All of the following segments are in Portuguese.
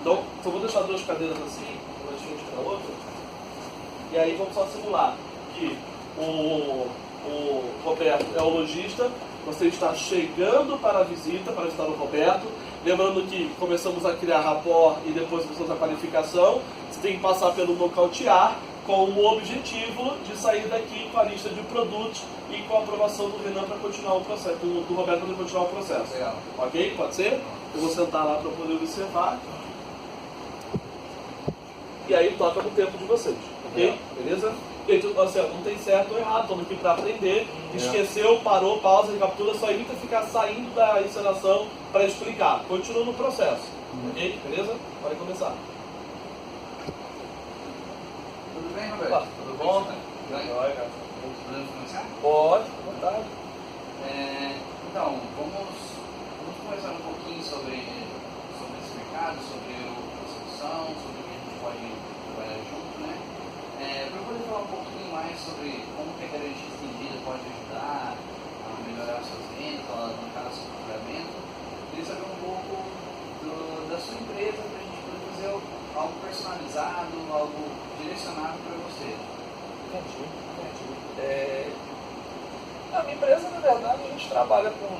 Então, eu vou deixar duas cadeiras assim, uma de frente para a outra. E aí vamos só simular que o Roberto é o lojista, você está chegando para a visita, para visitar o Roberto. Lembrando que começamos a criar rapport e depois começamos a qualificação. Você tem que passar pelo nocautear com o objetivo de sair daqui com a lista de produtos e com a aprovação do Renan para continuar o processo, do Roberto para continuar o processo. Legal. Ok? Pode ser? Eu vou sentar lá para poder observar. E aí toca no tempo de vocês. Ok? Beleza? Gente, assim, ó, não tem certo ou errado, estamos aqui para aprender. Esqueceu, parou, pausa, recapitula, só evita ficar saindo da encenação para explicar. Continua no processo. Ok? Beleza? Pode começar. Tudo bem, Roberto? Opa, tudo bom? Podemos começar? Pode, à vontade. Então, vamos conversar um pouquinho sobre esse mercado, sobre a solução, sobre o que a gente pode trabalhar junto, né? Para eu poder falar um pouquinho mais sobre como que a garantia estendida pode ajudar a melhorar as suas vendas, a alavancar o seu faturamento, eu queria saber um pouco da sua empresa para a gente poder fazer algo personalizado, algo direcionado para você. Entendi. A minha empresa, na verdade, a gente trabalha com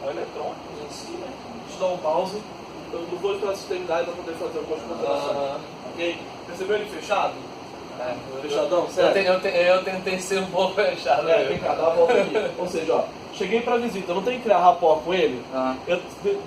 eletrônicos em si, né? Deixa eu dar um pause. Eu não vou pela sisteridade para poder fazer algumas considerações. Ok? Percebeu ele fechado? Fechadão, certo? Eu tentei ser um pouco fechado. Vem cá, dá uma volta aqui. Ou seja, ó, cheguei para visita, eu não tenho que criar rapport com ele.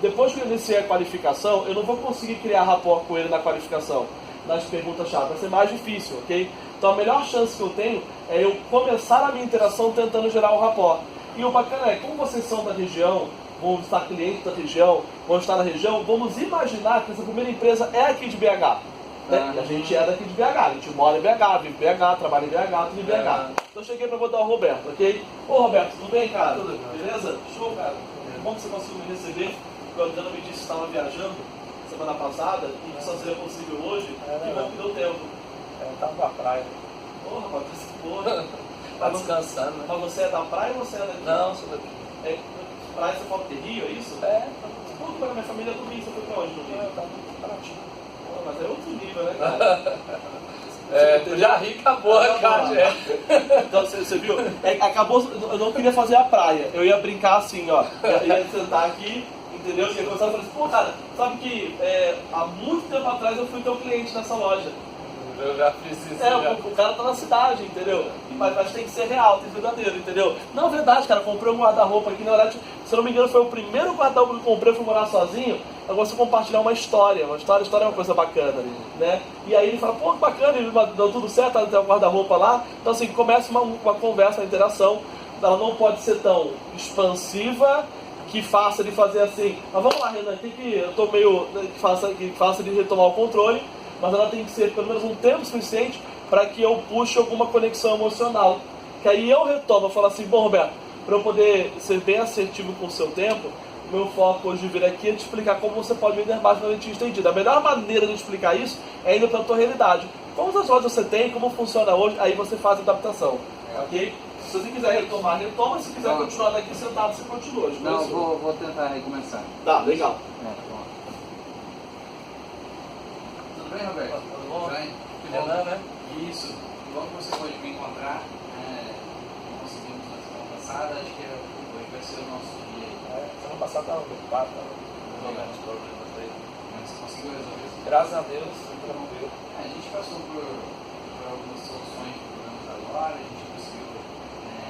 Depois que eu iniciei a qualificação, eu não vou conseguir criar rapport com ele na qualificação, nas perguntas-chave. Vai ser mais difícil, ok? Então a melhor chance que eu tenho é eu começar a minha interação tentando gerar um rapport. E o bacana é, como vocês são da região, vão estar clientes da região, vão estar na região, vamos imaginar que essa primeira empresa é aqui de BH. Né? E a gente é daqui de BH, a gente mora em BH, vive em BH, trabalha em BH, tudo em BH. Então eu cheguei para botar o Roberto, ok? Ô Roberto, tudo bem, cara? Tudo bem. Beleza? Show, cara. É bom que você conseguiu me receber, porque a Adriana me disse que estava viajando semana passada e que só seria possível hoje, e bom que deu tempo. Tava pra praia. Ô rapaz, que porra. Tá descansando, né? Mas você é da praia ou você é daqui? Não, sou daqui. Praia você fala que Rio, é isso? Pô, cara, minha família é do Rio, você foi pra onde no Rio? Eu tava em Paraty. Pô, mas é outro nível, né, cara? Eu já ri, acabou a caixa. Então, você viu? Acabou, eu não queria fazer a praia. Eu ia brincar assim, ó. Eu ia sentar aqui, entendeu? E eu começava a falar assim, pô, cara, sabe que há muito tempo atrás eu fui teu cliente nessa loja. Eu já fiz isso. O cara tá na cidade, entendeu? Mas tem que ser real, tem que ser verdadeiro, entendeu? Não, verdade, cara, comprei um guarda-roupa aqui, na verdade, se eu não me engano, foi o primeiro guarda-roupa que eu comprei, fui morar sozinho. Eu gosto de compartilhar uma história. Uma história é uma coisa bacana, né? E aí ele fala, pô, que bacana, ele deu tudo certo, tem um guarda-roupa lá. Então assim, começa uma conversa, uma interação. Ela não pode ser tão expansiva que faça ele fazer assim, mas vamos lá, Renan, eu tô meio, que faça ele retomar o controle, mas ela tem que ser pelo menos um tempo suficiente para que eu puxe alguma conexão emocional. Que aí eu retomo, eu falo assim, bom, Roberto, para eu poder ser bem assertivo com o seu tempo, o meu foco hoje de vir aqui é te explicar como você pode vender mais na garantia estendida. A melhor maneira de explicar isso é indo para a tua realidade. Quantas lojas você tem, como funciona hoje, aí você faz a adaptação. Ok? Se você quiser retomar, retoma. Se quiser continuar daqui sentado, você continua. Não, vou tentar recomeçar. Tá, legal. Tudo bem, Roberto? Tudo bom? Bem? Renan, né? Isso. Que bom que você pode me encontrar. Conseguimos na semana passada, acho que hoje vai ser o nosso dia. Semana passada estava ocupado, resolvendo os problemas aí. Mas você conseguiu resolver isso? Graças a Deus, resolveu. A gente passou por algumas soluções de problemas agora, a gente conseguiu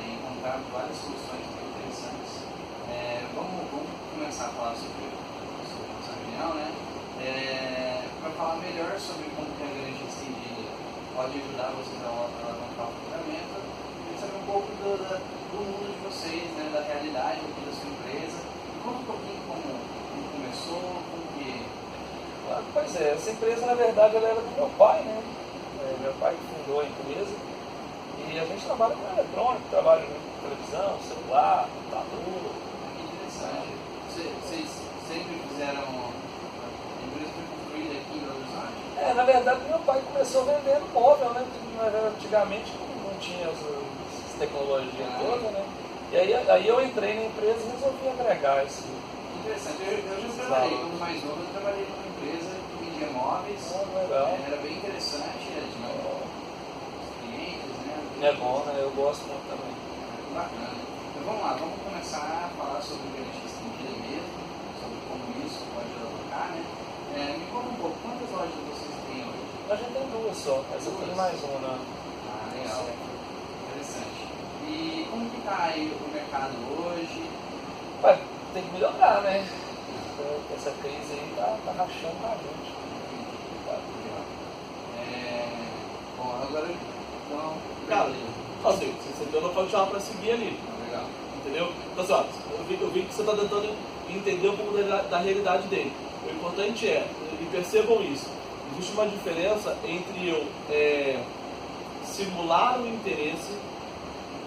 encontrar várias soluções muito interessantes. Vamos começar a falar sobre nossa reunião, né? Para falar melhor sobre como que a garantia estendida pode ajudar vocês a alavancar o faturamento e saber um pouco do mundo de vocês, né? Da realidade aqui da sua empresa. Conta um pouquinho como começou, como que... Pois é, essa empresa na verdade ela era do meu pai, né? Meu pai fundou a empresa e a gente trabalha com eletrônico, trabalha com televisão, celular, computador. Que interessante. Vocês sempre fizeram... A empresa foi construída aqui em Belo Horizonte? Na verdade meu pai começou vendendo móvel, né? Antigamente não tinha as tecnologias todas, né? E aí eu entrei na empresa e resolvi agregar esse Interessante. Eu já trabalhei, como mais novo, eu trabalhei numa empresa que vendia móveis. Legal. Era bem interessante, tinha os clientes, né? É bom, né? Eu gosto muito também. Bacana. Então vamos lá, vamos começar a falar sobre o garantia estendida mesmo, sobre como isso pode alocar, né? Me conta um pouco, quantas lojas vocês têm hoje? A gente tem duas só, essa tem mais uma. Ah, legal. Interessante. E como que está aí o mercado hoje? Vai, tem que melhorar, né? Essa crise aí tá rachando a gente. Bom, agora então. Cara, assim, você deu no local para seguir ali. Legal. Entendeu? Então, assim, ó, eu vi que você está tentando entender um pouco da realidade dele. O importante é, e percebam isso, existe uma diferença entre eu simular o interesse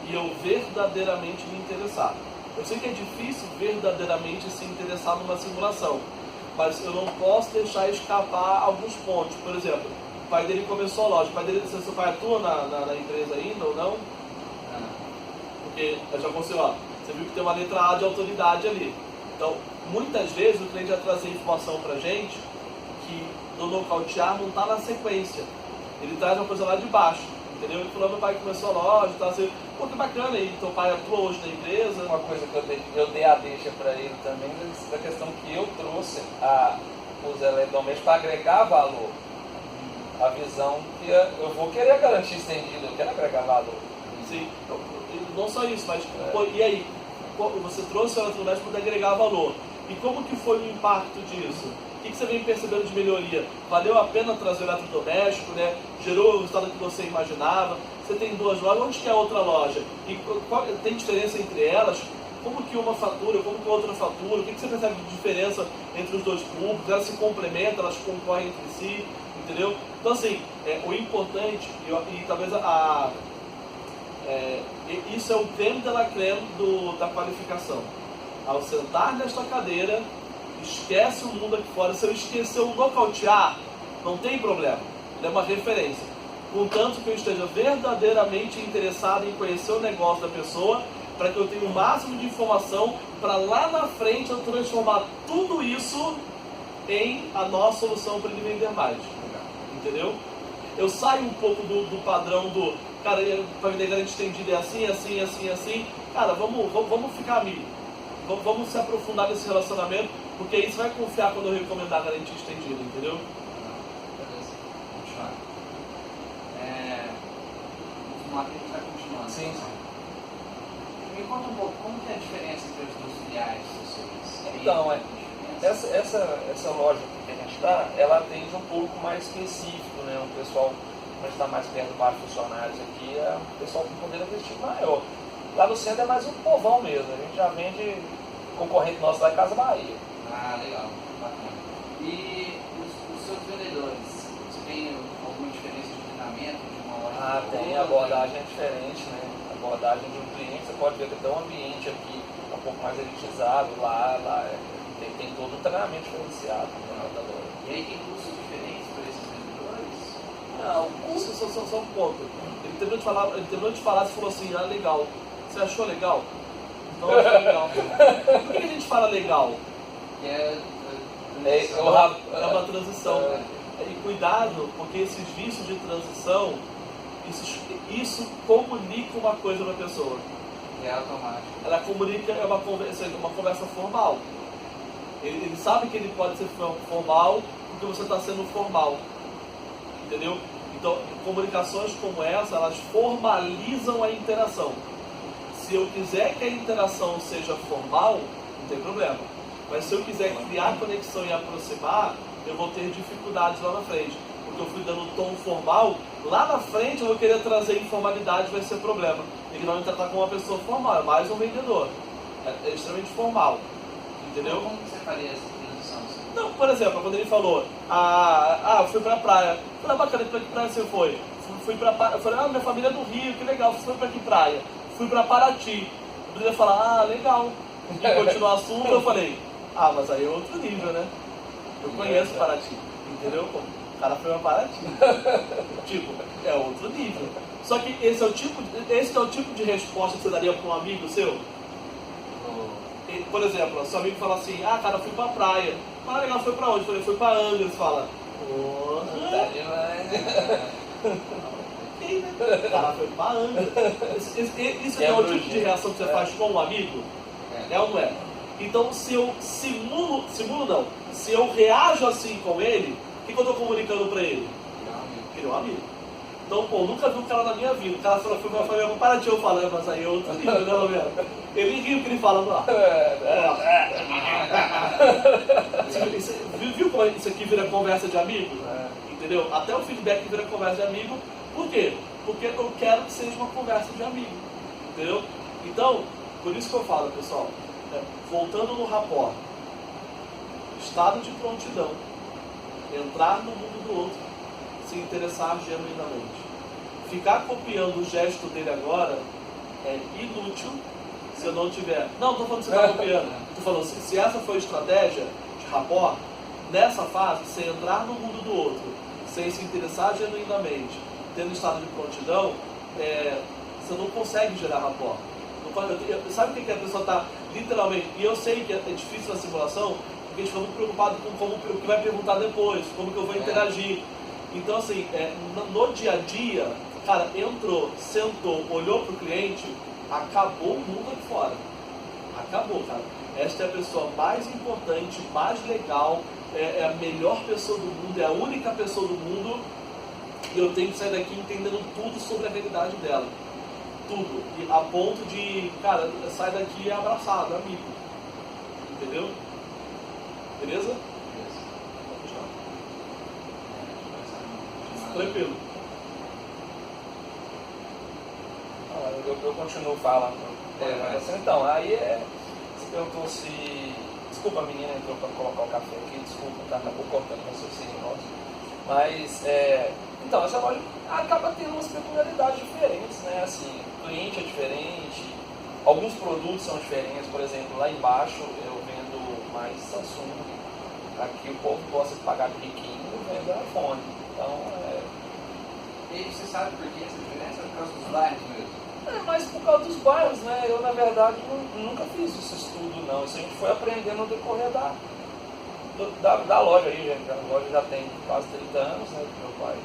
e eu verdadeiramente me interessar. Eu sei que é difícil verdadeiramente se interessar numa simulação, mas eu não posso deixar escapar alguns pontos. Por exemplo, o pai dele começou a loja. O pai dele, seu pai atua na empresa ainda ou não? Porque eu já consigo, ó, você viu que tem uma letra A de autoridade ali. Então, muitas vezes o cliente vai trazer informação pra gente que no nocautear não está na sequência. Ele traz uma coisa lá de baixo, entendeu? Ele falou, meu pai começou a loja, tá assim, pô, que bacana, e teu pai atua hoje na empresa. Uma coisa que eu dei a deixa para ele também, da questão que eu trouxe os eletrodomésticos para agregar valor. A visão que eu vou querer garantir estendida, eu quero agregar valor. Sim, não só isso, mas pô, e aí? Você trouxe o eletrodoméstico para agregar valor. E como que foi o impacto disso? O que você vem percebendo de melhoria? Valeu a pena trazer o eletrodoméstico, né? Gerou o resultado que você imaginava? Você tem duas lojas, onde que é a outra loja? E tem diferença entre elas? Como que uma fatura, como que a outra fatura? O que você percebe de diferença entre os dois públicos? Elas se complementam, elas concorrem entre si, entendeu? Então assim, o importante, e talvez isso é o creme de la creme da qualificação. Ao sentar nesta cadeira, esquece o mundo aqui fora. Se eu esquecer o nocautear, não tem problema. Ele é uma referência. Contanto que eu esteja verdadeiramente interessado em conhecer o negócio da pessoa, para que eu tenha o máximo de informação, para lá na frente eu transformar tudo isso em a nossa solução para ele vender mais. Entendeu? Eu saio um pouco do padrão do, cara, para vender garantia estendida é assim, assim, assim, assim. Cara, vamos ficar amigo. Vamos se aprofundar nesse relacionamento, porque aí você vai confiar quando eu recomendar a garantia estendida, entendeu? Beleza. Vamos continuar. Vamos lá que a gente vai continuando. Sim. Me conta um pouco, como que é a diferença entre as duas filiais de vocês? Então, essa loja que a gente está, ela atende um público mais específico, né? Um pessoal que está mais perto do bar de funcionários aqui, é um pessoal com poder aquisitivo maior. Lá no centro é mais um povão mesmo, a gente já vende concorrente nosso lá em Casa Bahia. Ah, legal, bacana. E os seus vendedores, você tem alguma diferença de treinamento de uma loja? Ah, tem, a abordagem é diferente, né? A abordagem de um cliente, você pode ver que tem um ambiente aqui um pouco mais elitizado, lá tem todo um treinamento diferenciado da loja. E aí tem custos diferentes para esses vendedores? Não, o custo só um ponto. Ele terminou de falar, você falou assim, ah, legal. Você achou legal? Não achou legal. Por que a gente fala legal? É uma transição. E cuidado, porque esses vícios de transição, isso comunica uma coisa para a pessoa. É automático. Ela comunica, é uma conversa formal. Ele sabe que ele pode ser formal porque você está sendo formal. Entendeu? Então, comunicações como essa, elas formalizam a interação. Se eu quiser que a interação seja formal, não tem problema. Mas se eu quiser criar conexão e aproximar, eu vou ter dificuldades lá na frente. Porque eu fui dando tom formal, lá na frente eu vou querer trazer informalidade, vai ser problema. Ele não vai me tratar como uma pessoa formal, é mais um vendedor. É extremamente formal. Entendeu? Como você faria essa transição? Não, por exemplo, quando ele falou, eu fui pra praia. Eu falei, bacana, pra que praia você foi? Fui pra praia. Eu falei, minha família é do Rio, que legal, você foi pra que praia? Fui pra Paraty. Ele ia falar, legal. E continuar o assunto, eu falei, mas aí é outro nível, né? Eu conheço Paraty, entendeu? Pô, o cara foi pra Paraty. Tipo, é outro nível. Só que esse é o tipo de resposta que você daria pra um amigo seu? por exemplo, seu amigo fala assim, ah, cara, eu fui pra praia. Ah, legal, foi pra onde? Eu falei, fui pra Angra. Você fala, porra. Tá demais. Ok, né? Cara, foi pra Angra. Isso é o tipo de reação que você faz com um amigo? É ou não é? Então, se eu simulo não, se eu reajo assim com ele, o que eu estou comunicando para ele? Que ele é um amigo. Então, pô, nunca vi um cara na minha vida. O cara falou, foi meu para de eu falando, mas aí é outro nível, né, Roberto? Ele riu que ele fala lá. Viu como isso aqui vira conversa de amigo? Entendeu? Até o feedback vira conversa de amigo. Por quê? Porque eu quero que seja uma conversa de amigo. Entendeu? Então, por isso que eu falo, pessoal, voltando no rapport, estado de prontidão, entrar no mundo do outro, se interessar genuinamente. Ficar copiando o gesto dele agora é inútil se eu não tiver... Não, estou falando que você está copiando. Estou falando, se essa foi a estratégia de rapport, nessa fase, você entrar no mundo do outro, sem se interessar genuinamente, tendo estado de prontidão, você não consegue gerar rapport. Sabe o que a pessoa está literalmente... E eu sei que é difícil na simulação, porque a gente fica muito preocupado com o que vai perguntar depois, como que eu vou interagir. Então, assim, no dia a dia, cara, entrou, sentou, olhou para o cliente, acabou o mundo aqui fora. Acabou, cara. Esta é a pessoa mais importante, mais legal, é a melhor pessoa do mundo, é a única pessoa do mundo, e eu tenho que sair daqui entendendo tudo sobre a realidade dela. Tudo. E a ponto de, cara, sai daqui abraçado, amigo. Entendeu? Beleza? Tranquilo. Eu continuo falando. Então, aí você perguntou se... Desculpa, a menina entrou para colocar o café aqui, desculpa, tá? Acabou cortando o raciocínio nosso. Mas, então, essa loja acaba tendo umas peculiaridades diferentes, né? Assim, o cliente é diferente, alguns produtos são diferentes. Por exemplo, lá embaixo eu vendo mais Samsung, aqui o povo gosta de pagar riquinho, eu vendo iPhone. Então, E você sabe por que essa diferença? É por causa dos bairros mesmo? Mas por causa dos bairros, né? Eu, na verdade, nunca fiz esse estudo, não. Isso a gente foi aprendendo no decorrer da loja aí, gente. A loja já tem quase 30 anos, né, do meu pai.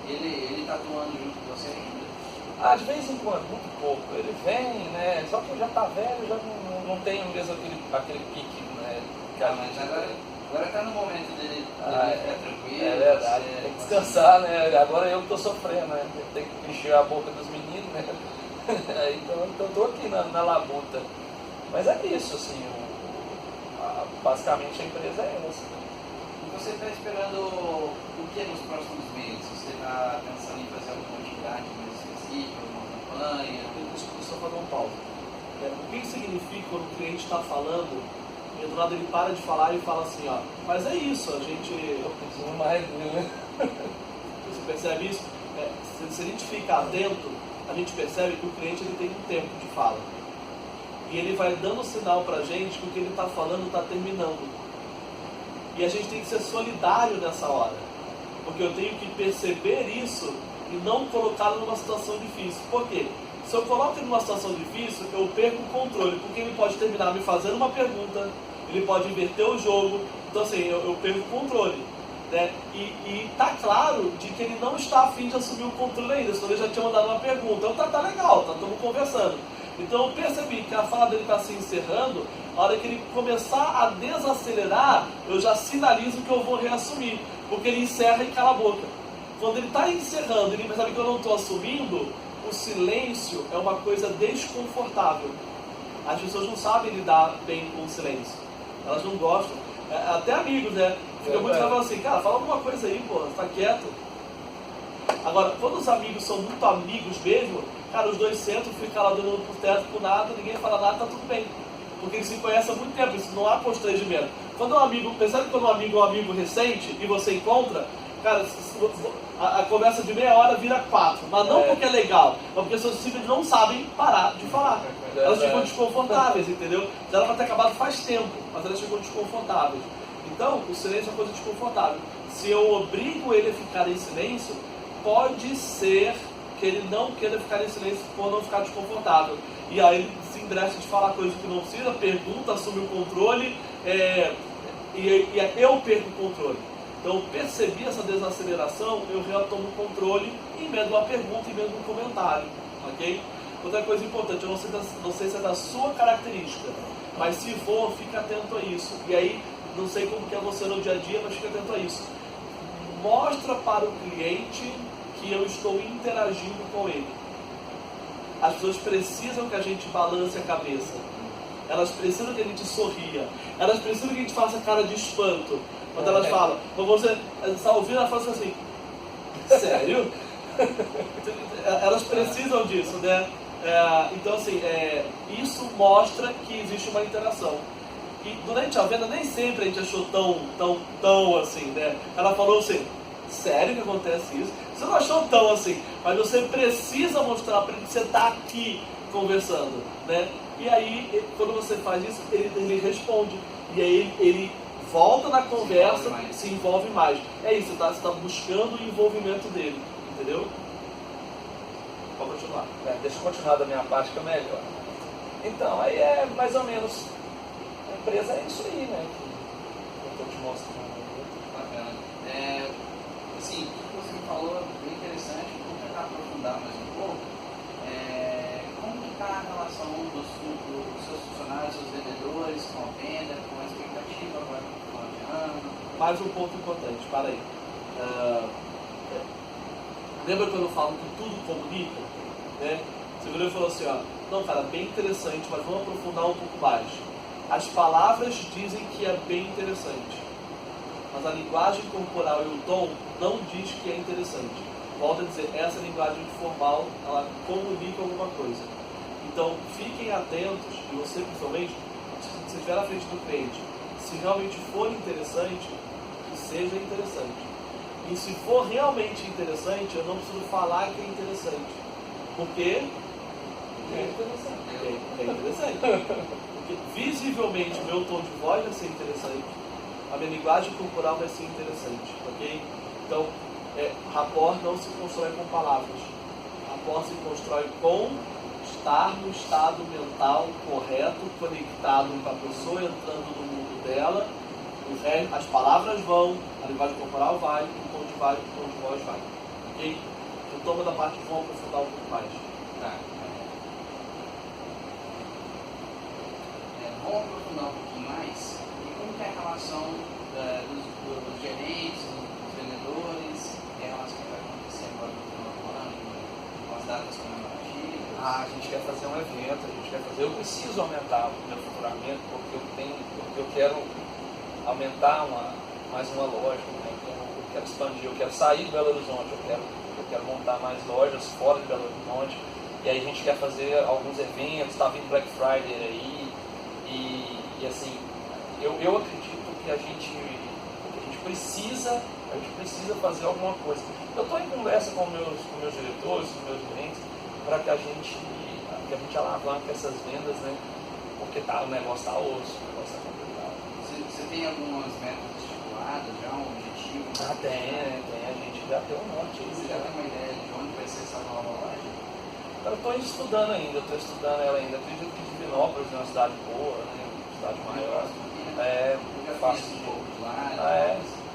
Ele tá atuando junto com você ainda? De vez em quando, muito pouco. Ele vem, né? Só que já tá velho, já não tem mesmo aquele pique, né? Mas agora tá no momento dele ficar tranquilo. É verdade, tem que descansar, né? Agora eu que tô sofrendo, né? Tem que encher a boca dos meninos, né? Então eu tô aqui na labuta. Mas é isso, assim, basicamente a empresa é essa. E você está esperando o que nos próximos meses? Você está pensando em fazer alguma atividade mais específica, alguma campanha? Deixa eu só fazer um pausa. O que significa quando o cliente está falando e do lado ele para de falar e fala assim, ó, mas é isso, a gente... Eu preciso mais, né? Você percebe isso? Se a gente ficar atento, a gente percebe que o cliente ele tem um tempo de fala. E ele vai dando sinal pra gente que o que ele está falando está terminando. E a gente tem que ser solidário nessa hora. Porque eu tenho que perceber isso e não colocá-lo numa situação difícil. Por quê? Se eu coloco ele numa situação difícil, eu perco o controle. Porque ele pode terminar me fazendo uma pergunta, ele pode inverter o jogo. Então assim, eu perco o controle. Né? E tá claro de que ele não está afim de assumir o controle ainda, senão ele já tinha mandado uma pergunta. Então tá legal, estamos conversando. Então eu percebi que a fala dele está se encerrando, a hora que ele começar a desacelerar, eu já sinalizo que eu vou reassumir, porque ele encerra e cala a boca. Quando ele está encerrando, ele percebe que eu não estou assumindo, o silêncio é uma coisa desconfortável. As pessoas não sabem lidar bem com o silêncio, elas não gostam. Até amigos, né? Fica muito falando assim, cara, fala alguma coisa aí, pô, tá quieto. Agora, quando os amigos são muito amigos mesmo, cara, os dois sentam, ficam lá dando por teto, por nada, ninguém fala nada, tá tudo bem. Porque eles se conhecem há muito tempo, isso não há constrangimento. Quando um amigo, percebe que quando um amigo recente e você encontra, cara, a conversa de meia hora vira 4. Mas não porque é legal, mas porque as pessoas simplesmente não sabem parar de falar. Elas ficam desconfortáveis, entendeu? Já era pra ter acabado faz tempo, mas elas ficam desconfortáveis. Então, o silêncio é uma coisa desconfortável. Se eu obrigo ele a ficar em silêncio, pode ser que ele não queira ficar em silêncio por não ficar desconfortável. E aí ele brecha de falar coisa que não precisa, pergunta, assume o controle, e eu perco o controle. Então eu percebi essa desaceleração, eu retomo o controle e emendo uma pergunta, emendo um comentário, ok? Outra coisa importante, eu não sei se é da sua característica, mas se for, fique atento a isso. E aí, não sei como que é você no dia a dia, mas fique atento a isso. Mostra para o cliente que eu estou interagindo com ele. As pessoas precisam que a gente balance a cabeça. Elas precisam que a gente sorria. Elas precisam que a gente faça cara de espanto. Quando elas falam, você está ouvindo, ela fala assim, sério? Elas precisam disso, né? Então, assim, isso mostra que existe uma interação. E durante a venda, nem sempre a gente achou tão assim, né? Ela falou assim, sério que acontece isso? Você não achou tão assim, mas você precisa mostrar para ele que você está aqui conversando, né? E aí, quando você faz isso, ele responde. E aí ele volta na conversa, se envolve mais. É isso, você está buscando o envolvimento dele, entendeu? Pode continuar. Deixa eu continuar da minha parte que é melhor. Então, aí é mais ou menos, a empresa é isso aí, né? Que eu estou te mostrando. Bacana. Assim, o que você me falou é bem interessante, vou tentar aprofundar mais um pouco. Como que está a relação dos seus funcionários, seus vendedores, com a venda, com a expectativa agora no final de ano? Mais um ponto importante, para aí. Lembra quando eu falo que tudo comunica? Né? Você virou e falou assim, não, cara, bem interessante, mas vamos aprofundar um pouco mais. As palavras dizem que é bem interessante, mas a linguagem corporal e o tom não diz que é interessante. Volto a dizer, essa linguagem formal, ela comunica alguma coisa. Então, fiquem atentos, e você principalmente, se estiver na frente do cliente, se realmente for interessante, que seja interessante. E se for realmente interessante, eu não preciso falar que é interessante. Porque é interessante. Porque visivelmente o meu tom de voz vai ser interessante, a minha linguagem corporal vai ser interessante, ok? Então, rapport não se constrói com palavras. Rapport se constrói com estar no estado mental correto, conectado com a pessoa, entrando no mundo dela. As palavras vão, a linguagem corporal vai, o tom de voz vai. Ok? Então, toma da parte, vamos aprofundar um pouco mais. Tá. Vamos aprofundar um pouquinho mais. E como que é a relação dos gerentes, dos vendedores, e a relação que vai acontecer agora no final do ano, com as datas comemorativas? A gente quer fazer um evento, eu preciso aumentar o meu faturamento porque eu quero aumentar mais uma loja, né? Eu quero expandir, eu quero sair de Belo Horizonte, eu quero montar mais lojas fora de Belo Horizonte, e aí a gente quer fazer alguns eventos, está vindo Black Friday aí, e assim, eu acredito que a gente precisa fazer alguma coisa. Eu estou em conversa com meus diretores, com meus gerentes, para que a gente alavanque essas vendas, né? Porque o negócio está osso, o negócio está complicado. Você tem algumas metas estipuladas, já um objetivo? Tem, a gente já tem um monte. Você já tem uma ideia de onde vai ser essa nova loja? Eu estou estudando ela ainda. Acredito que Divinópolis é uma cidade boa, né? Uma cidade maior. Eu já Fácil fiz um pouco de lá,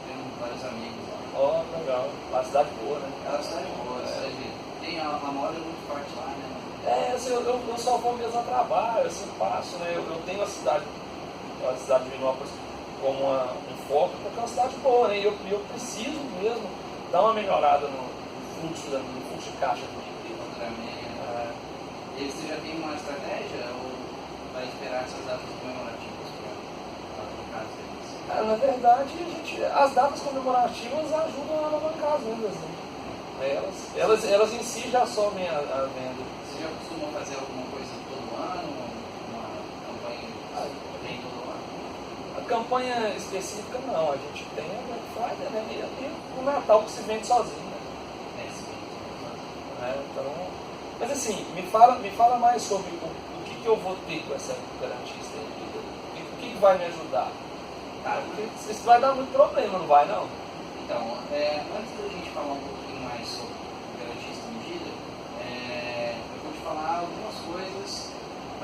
tenho vários amigos lá. Legal. Uma cidade boa, né? É uma cidade boa, tem a moda muito forte lá, né? Assim, eu só vou mesmo a trabalho, assim, passo, né? Eu tenho a cidade de Divinópolis como um foco, porque é uma cidade boa, né? E eu preciso mesmo dar uma melhorada no fluxo de caixa do meu. E você já tem uma estratégia ou vai esperar essas datas comemorativas para colocar as vendas? Na verdade, as datas comemorativas ajudam a alavancar as vendas, né? Elas em si já somem a venda. Você já costuma fazer alguma coisa todo ano? Uma campanha bem todo ano? A campanha específica não, a gente tem a Black Friday, né? E o Natal que se vende sozinho, né? Então, mas assim, me fala mais sobre o que eu vou ter com essa garantista aí, o que vai me ajudar. Porque isso vai dar muito problema, não vai não? Então, antes da gente falar um pouquinho mais sobre garantista medida, eu vou te falar algumas coisas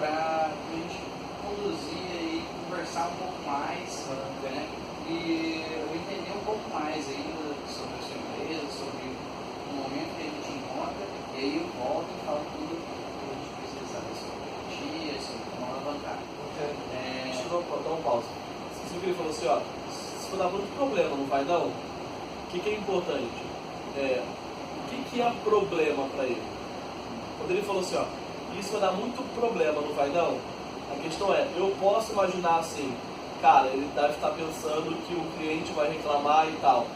para a gente conduzir e conversar um pouco mais, né? E eu entender um pouco mais ainda sobre a sua empresa, sobre o momento que a gente encontra, e aí eu volto e falo tudo que a gente precisa saber sobre a garantia, sobre como alavancar. Deixa eu dar um pausa. Você viu que ele falou assim, ó, se for dar muito problema, não vai não? O que é importante? O que é problema para ele? Quando ele falou assim, ó, isso vai dar muito problema, não vai não? A questão é, eu posso imaginar assim, cara, ele deve estar pensando que o cliente vai reclamar e tal.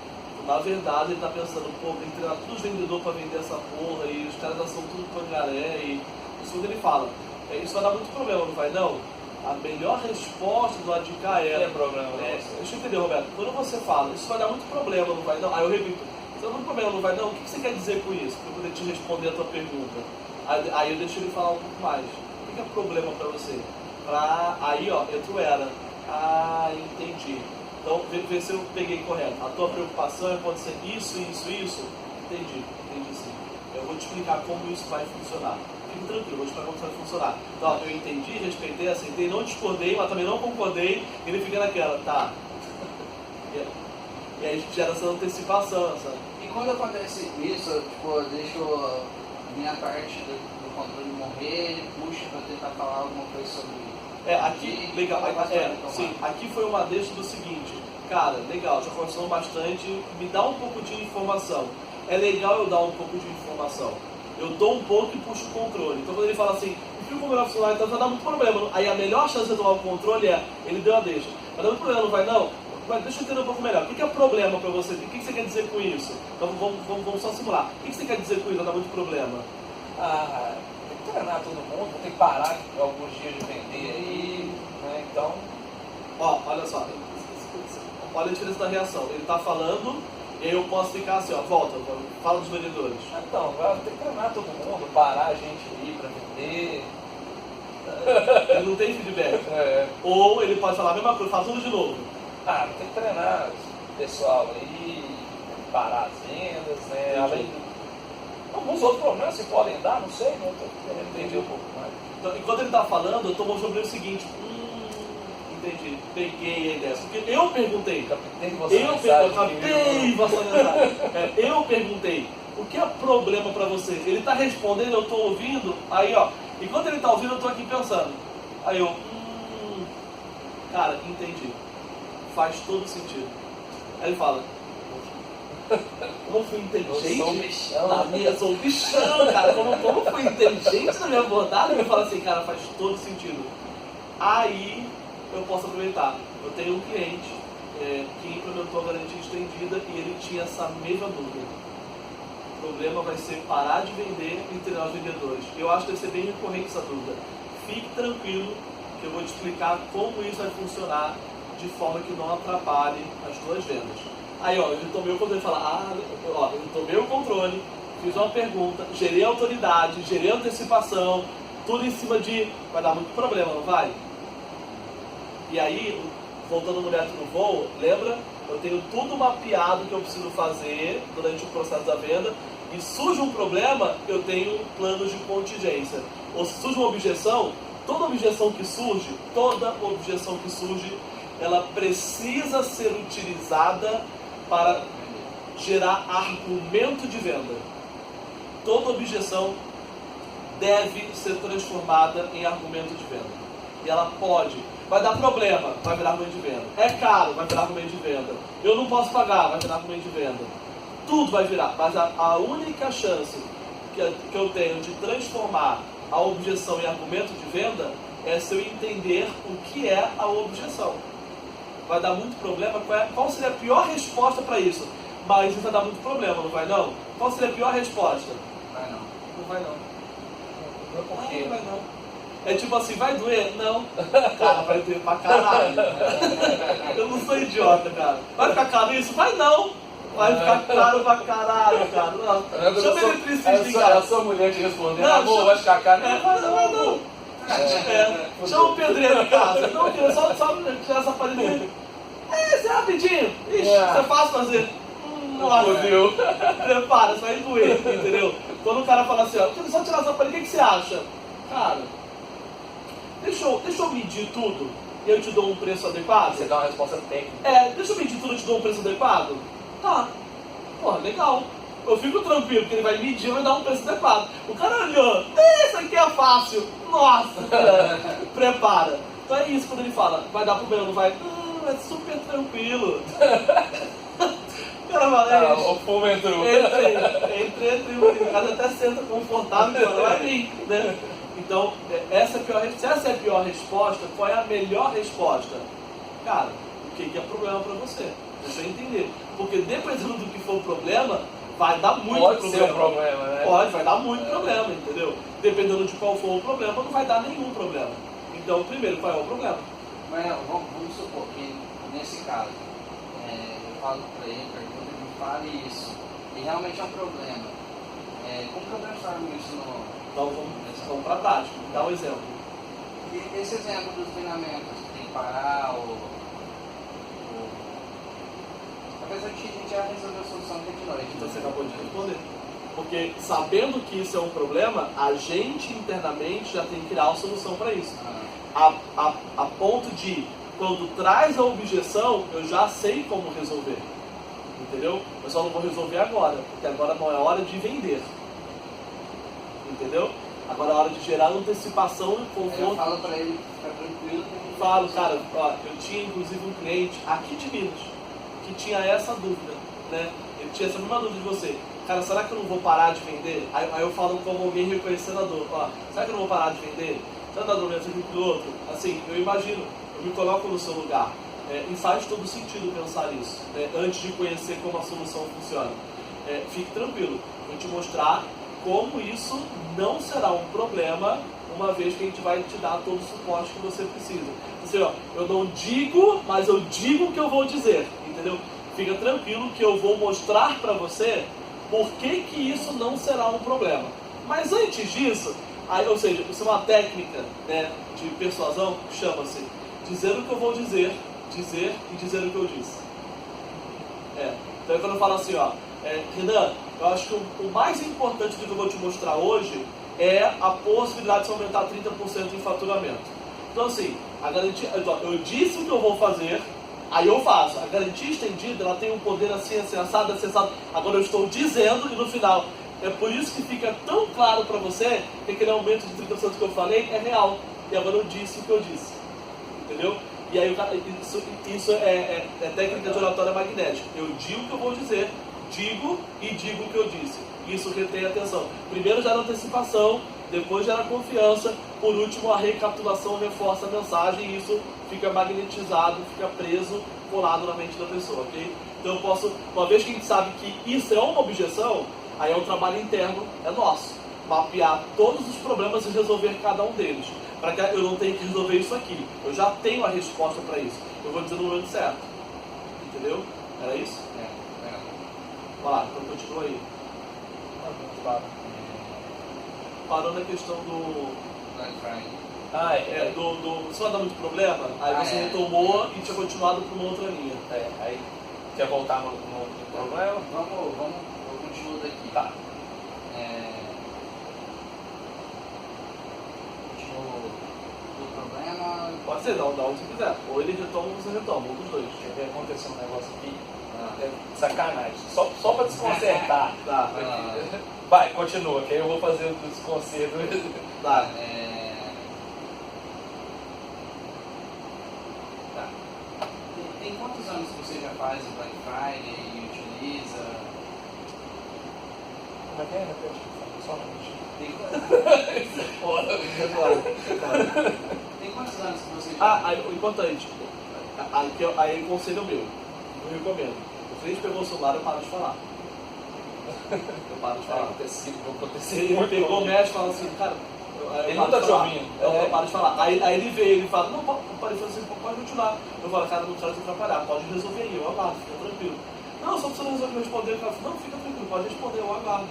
Na verdade, ele está pensando, pô, tem que treinar todos os vendedores para vender essa porra e os caras são tudo pangaré e isso quando ele fala. Isso vai dar muito problema, não vai não? A melhor resposta do lado de cá é problema. Deixa eu entender, Roberto. Quando você fala, isso vai dar muito problema, não vai não? Aí eu repito, isso vai dar muito problema, não vai não? O que você quer dizer com isso? Para eu poder te responder a tua pergunta. Aí eu deixo ele falar um pouco mais. O que é problema para você? Aí, ó, entra o era. Ah, entendi. Então, vê se eu peguei correto. A tua preocupação é acontecer isso. Entendi sim. Eu vou te explicar como isso vai funcionar. Fique tranquilo, vou te explicar como isso vai funcionar. Então, eu entendi, respeitei, aceitei, não discordei, mas também não concordei. E ele fica naquela, tá. E aí a gente gera essa antecipação, sabe? E quando acontece isso, tipo, eu deixo a minha parte do controle morrer, ele puxa para tentar falar alguma coisa sobre isso. Aqui, legal, sim, aqui foi uma deixa do seguinte, cara, legal, já conversamos bastante, me dá um pouco de informação. É legal eu dar um pouco de informação. Eu dou um pouco e puxo o controle. Então quando ele fala assim, o filme como vai funcionar, então vai dar muito problema. Aí a melhor chance de tomar o controle é, ele deu a deixa. Vai dar muito problema, não vai não? Mas deixa eu entender um pouco melhor. O que é problema para você? O que você quer dizer com isso? Então vamos só simular. O que você quer dizer com isso? Vai dar muito problema. Tem que treinar todo mundo, tem que parar alguns dias de vender aí, né? Então. Ó, olha só. Olha a diferença da reação. Ele está falando, e aí eu posso ficar assim, ó, volta, fala dos vendedores. Então, tem que treinar todo mundo, parar a gente aí para vender. Ele não tem feedback. Ou ele pode falar a mesma coisa, faz tudo de novo. Tem que treinar o pessoal aí, parar as vendas, né? Além de alguns outros problemas se podem dar, não sei, né? Eu estou querendo entender um pouco mais. Então, enquanto ele está falando, eu estou mostrando o seguinte, entendi, peguei a ideia. Porque eu perguntei, eu perguntei, o que é problema para você? Ele está respondendo, eu estou ouvindo, aí ó, enquanto ele está ouvindo, eu estou aqui pensando. Aí eu, cara, entendi. Faz todo sentido. Aí ele fala, como fui inteligente? Eu sou um bichão. Eu sou um bichão, cara. Como fui inteligente na minha abordagem? Ele fala assim, cara, faz todo sentido. Aí eu posso aproveitar. Eu tenho um cliente que implementou a garantia estendida e ele tinha essa mesma dúvida. O problema vai ser parar de vender e treinar os vendedores. Eu acho que deve ser bem recorrente essa dúvida. Fique tranquilo que eu vou te explicar como isso vai funcionar de forma que não atrapalhe as tuas vendas. Aí, ó, eu tomei o controle e falar, eu tomei o controle, fiz uma pergunta, gerei autoridade, gerei antecipação, tudo em cima de, vai dar muito problema, não vai? E aí, voltando no método do voo, lembra? Eu tenho tudo mapeado que eu preciso fazer durante o processo da venda, e surge um problema, eu tenho planos de contingência. Ou se surge uma objeção, toda objeção que surge, ela precisa ser utilizada para gerar argumento de venda. Toda objeção deve ser transformada em argumento de venda. E ela pode. Vai dar problema, vai virar argumento de venda. É caro, vai virar argumento de venda. Eu não posso pagar, vai virar argumento de venda. Tudo vai virar. Mas a única chance que eu tenho de transformar a objeção em argumento de venda é se eu entender o que é a objeção. Vai dar muito problema. Qual seria a pior resposta para isso? Mas isso vai dar muito problema, não vai não? Qual seria a pior resposta? Vai não. Não vai não. Por quê? Não vai não. É tipo assim, vai doer? Não. Cara, vai doer pra caralho. Eu não sou idiota, cara. Vai ficar caro isso? Vai não. Vai ficar caro pra caralho, cara. Não. Chama ele eletricista em casa. A sua mulher te respondendo, amor, vai ficar caro? Vai não. Chama o pedreiro em casa. Não, querido, só tirar essa palhinha. Isso é rapidinho. Ixi, isso é fácil fazer. Nossa, prepara, isso vai doer, entendeu? Quando o cara fala assim, ó, só tirar essa palhinha, o que você acha? Cara, deixa eu medir tudo e eu te dou um preço adequado? Você dá uma resposta técnica. Deixa eu medir tudo e te dou um preço adequado? Tá. Porra, legal. Eu fico tranquilo, porque ele vai medir e vai dar um preço adequado. O cara olhou, isso aqui é fácil. Nossa, cara, prepara. Então é isso quando ele fala, vai dar problema, não vai? Não, é super tranquilo. O cara fala, O povo entrou. Entre, o cara até senta confortável, não vai vir, né? Então, se essa é a pior resposta, qual é a melhor resposta? Cara, o que é problema pra você? Deixa eu entender. Porque dependendo do que for o problema, vai dar muito Pode problema. ser um problema, né? Pode, vai dar muito problema, entendeu? Dependendo de qual for o problema, não vai dar nenhum problema. Então, primeiro, qual é o problema? Mas vamos supor que, nesse caso, eu falo para ele, pergunto, ele me fale isso, e realmente é um problema. Como que eu transformo isso no... Então, vamos para a prática. Dá um exemplo. Esse exemplo dos treinamentos, tem que parar apesar de que a gente já resolveu a solução de noite. Então, você acabou de responder. Porque, sabendo que isso é um problema, a gente internamente já tem que criar uma solução para isso. A ponto de, quando traz a objeção, eu já sei como resolver. Entendeu? Eu só não vou resolver agora, porque agora não é hora de vender. Entendeu? Agora é hora de gerar antecipação e conforto. Eu falo para ele ficar tranquilo. Falo, cara, ó, eu tinha inclusive um cliente aqui de Minas que tinha essa dúvida, né? Ele tinha essa mesma dúvida de você. Cara, será que eu não vou parar de vender? Aí eu falo como alguém reconhecendo a dor. Ó, será que eu não vou parar de vender? Será que eu não vou vender aquilo outro? Assim, eu imagino, eu me coloco no seu lugar. E faz todo sentido pensar nisso, né? Antes de conhecer como a solução funciona. Fique tranquilo, vou te mostrar como isso não será um problema, uma vez que a gente vai te dar todo o suporte que você precisa. Assim, ó, eu não digo, mas eu digo o que eu vou dizer, entendeu? Fica tranquilo que eu vou mostrar para você por que isso não será um problema. Mas antes disso, ou seja, isso é uma técnica, né, de persuasão que chama-se dizer o que eu vou dizer e dizer o que eu disse. Então quando eu falo assim, ó, Renan, eu acho que o mais importante do que eu vou te mostrar hoje é a possibilidade de você aumentar 30% em faturamento. Então assim, a garantia, eu disse o que eu vou fazer, aí eu faço. A garantia estendida, ela tem um poder assim, assado. Agora eu estou dizendo e no final. É por isso que fica tão claro para você que aquele aumento de 30% que eu falei é real. E agora eu disse o que eu disse. Entendeu? E aí isso é técnica de oratória magnética. Eu digo o que eu vou dizer, digo e digo o que eu disse. Isso retém atenção. Primeiro gera antecipação, depois gera confiança, por último a recapitulação reforça a mensagem e isso fica magnetizado, fica preso, colado na mente da pessoa, ok? Então eu posso, uma vez que a gente sabe que isso é uma objeção, aí é um trabalho interno, é nosso. Mapear todos os problemas e resolver cada um deles. Para que eu não tenha que resolver isso aqui. Eu já tenho a resposta para isso. Eu vou dizer no momento certo. Entendeu? Era isso? Vai lá, então continua aí. Parou na questão do... Black Friday. Se vai dar muito problema, aí você retomou e tinha continuado para uma outra linha. Aí quer voltar no problema? Eu continuo daqui. Tá. Do problema... Pode ser, dá onde você quiser. Ou ele retoma ou você retoma, um dos dois. Quer ver? Aconteceu um negócio aqui. Sacanagem. Só pra desconcertar. Tá. Vai, continua, que aí eu vou fazer o desconcerto. Tá. Tem quantos anos que você já faz o Black Friday e utiliza? Como é que é? Só Tem quantos anos que você já... Importante. Aí é conselho meu. Eu recomendo. O cliente pegou o celular, eu paro de falar. Eu paro de falar. Ele pegou o médico e fala assim, cara... Ele não tá te ouvindo. Eu paro de falar. Aí ele vê, ele fala, não, pode continuar. Eu falo, cara, não precisa atrapalhar, pode resolver aí, eu aguardo, fica tranquilo. Não, só precisa resolver responder. Ele fala, não, fica tranquilo, pode responder, eu aguardo.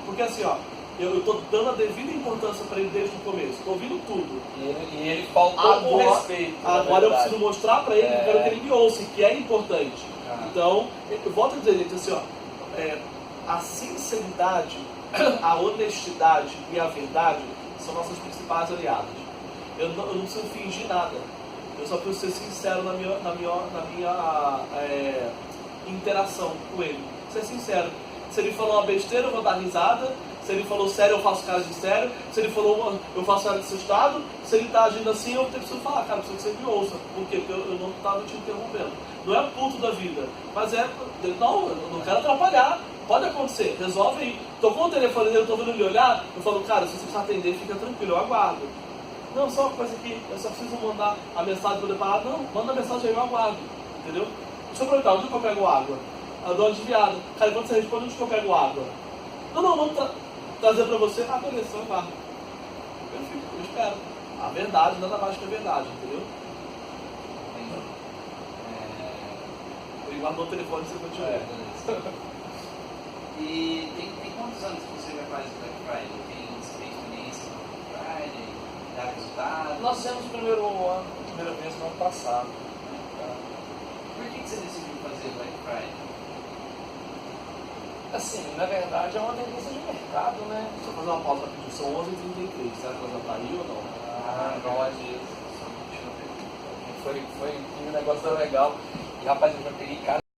Porque assim, ó, eu estou dando a devida importância para ele desde o começo, estou ouvindo tudo. E ele faltou com respeito. Agora eu preciso mostrar para ele, quero que ele me ouça, que é importante. Então, eu volto a dizer, gente, assim, ó, a sinceridade, a honestidade e a verdade são nossas principais aliadas. Eu não preciso fingir nada. Eu só preciso ser sincero na minha interação com ele. Ser sincero. Se ele falou uma besteira, eu vou dar risada. Se ele falou sério, eu faço cara de sério. Se ele falou eu faço cara de assustado. Se ele está agindo assim, eu preciso falar, cara, preciso que você me ouça. Por quê? Porque eu não estava te interrompendo. Não é puto da vida, mas não, eu não quero atrapalhar. Pode acontecer, resolve aí. Tocou o telefone dele, eu estou vendo ele olhar, eu falo, cara, se você precisar atender, fica tranquilo, eu aguardo. Não, só uma coisa aqui, eu só preciso mandar a mensagem para ele parar. Não, manda a mensagem aí, eu aguardo. Entendeu? Deixa eu perguntar, onde que eu pego água? Eu dou uma desviada. Cara, quando você responde, onde que eu pego água? Não, manda trazer para você. Ah, beleza, eu aguardo. Eu espero. A verdade, nada mais que a verdade, entendeu? Ele guardou o telefone e você continua. E tem quantos anos que você já faz o Black Friday? Tem experiência no Black Friday? Dá resultado? Nós fizemos o primeira vez no ano passado. Por que você decidiu fazer Black Friday? Assim, na verdade é uma tendência de mercado, né? Só fazer uma pausa rapidinho, são 11h33, será que ela já tá aí ou não? Não é isso. Foi um negócio legal. E rapaz, eu já peguei cara